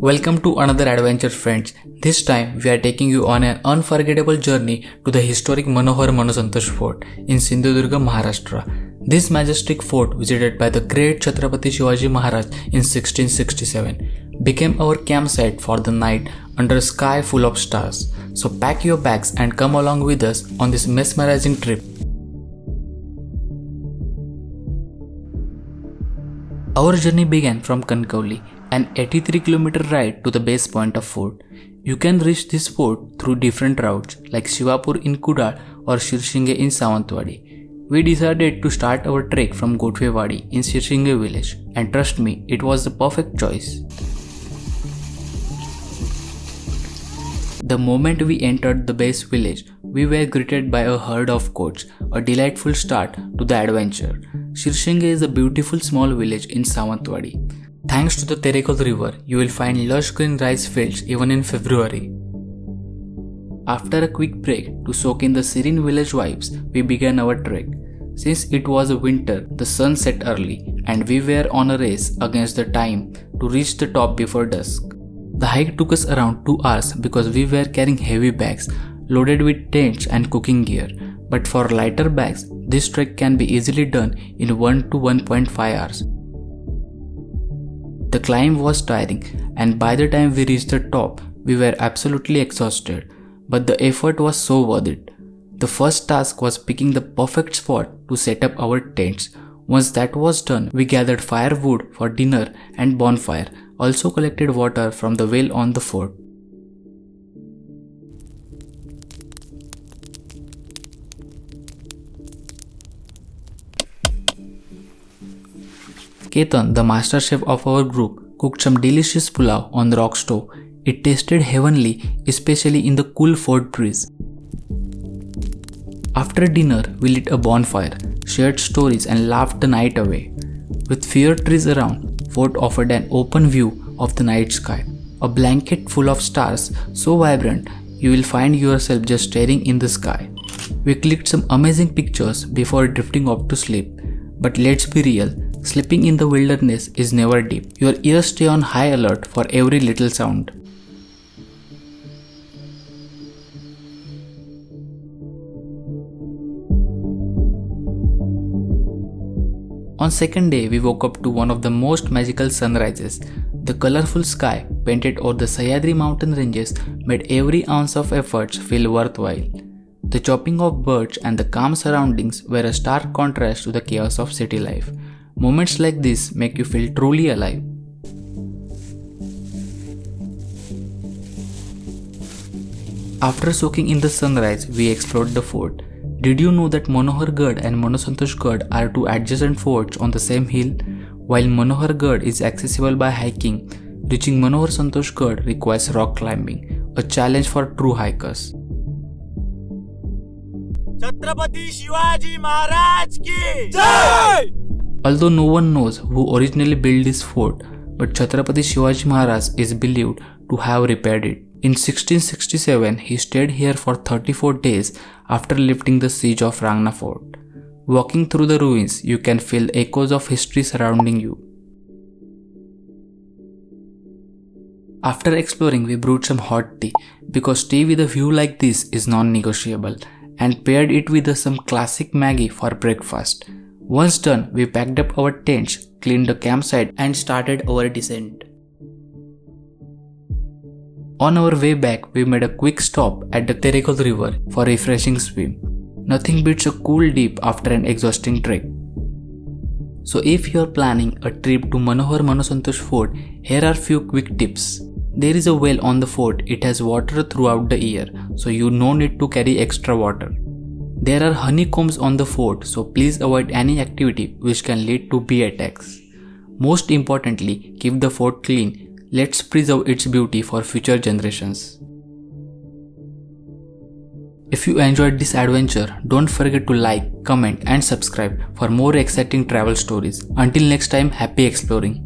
Welcome to another adventure, friends. This time we are taking you on an unforgettable journey to the historic Manohar Mansantosh Fort in Sindhudurg, Maharashtra. This majestic fort, visited by the great Chhatrapati Shivaji Maharaj in 1667, became our campsite for the night under a sky full of stars. So pack your bags and come along with us on this mesmerizing trip. Our journey began from Konkan, an 83-kilometer ride to the base point of fort. You can reach this fort through different routes like Shivapur in Kudal or Shirshinge in Sawantwadi. We decided to start our trek from Gothwewadi in Shirshinge village, and trust me, it was the perfect choice. The moment we entered the base village, we were greeted by a herd of goats, a delightful start to the adventure. Shirshinge is a beautiful small village in Sawantwadi. Thanks to the Terekol river, you will find lush green rice fields even in February. After a quick break to soak in the serene village vibes, we began our trek. Since it was a winter, the sun set early and we were on a race against the time to reach the top before dusk. The hike took us around 2 hours because we were carrying heavy bags loaded with tents and cooking gear. But for lighter bags, this trek can be easily done in 1 to 1.5 hours. The climb was tiring, and by the time we reached the top, we were absolutely exhausted, but the effort was so worth it. The first task was picking the perfect spot to set up our tents. Once that was done, we gathered firewood for dinner and bonfire, also collected water from the well on the fort. Ketan, the master chef of our group, cooked some delicious pulao on the rock stove. It tasted heavenly, especially in the cool fort breeze. After dinner, we lit a bonfire, shared stories and laughed the night away. With fewer trees around, fort offered an open view of the night sky. A blanket full of stars so vibrant, you will find yourself just staring in the sky. We clicked some amazing pictures before drifting off to sleep. But let's be real, sleeping in the wilderness is never deep. Your ears stay on high alert for every little sound. On second day, we woke up to one of the most magical sunrises. The colorful sky painted over the Sahyadri mountain ranges made every ounce of efforts feel worthwhile. The chopping of birds and the calm surroundings were a stark contrast to the chaos of city life. Moments like this make you feel truly alive. After soaking in the sunrise, we explored the fort. Did you know that Manohar Gad and Mansantosh Gad are two adjacent forts on the same hill? While Manohar Gad is accessible by hiking, reaching Manohar Mansantosh Gad requires rock climbing, a challenge for true hikers. Chhatrapati Shivaji Maharaj ki Jai! Although no one knows who originally built this fort, but Chhatrapati Shivaji Maharaj is believed to have repaired it. In 1667, he stayed here for 34 days after lifting the siege of Rangna Fort. Walking through the ruins, you can feel echoes of history surrounding you. After exploring, we brewed some hot tea because tea with a view like this is non-negotiable, and paired it with some classic Maggi for breakfast. Once done, we packed up our tents, cleaned the campsite and started our descent. On our way back, we made a quick stop at the Terekol river for a refreshing swim. Nothing beats a cool dip after an exhausting trek. So if you are planning a trip to Manohar Mansantosh Fort, here are few quick tips. There is a well on the fort. It has water throughout the year, so you no need to carry extra water. There are honeycombs on the fort, so please avoid any activity which can lead to bee attacks. Most importantly, keep the fort clean. Let's preserve its beauty for future generations. If you enjoyed this adventure, don't forget to like, comment and subscribe for more exciting travel stories. Until next time, happy exploring.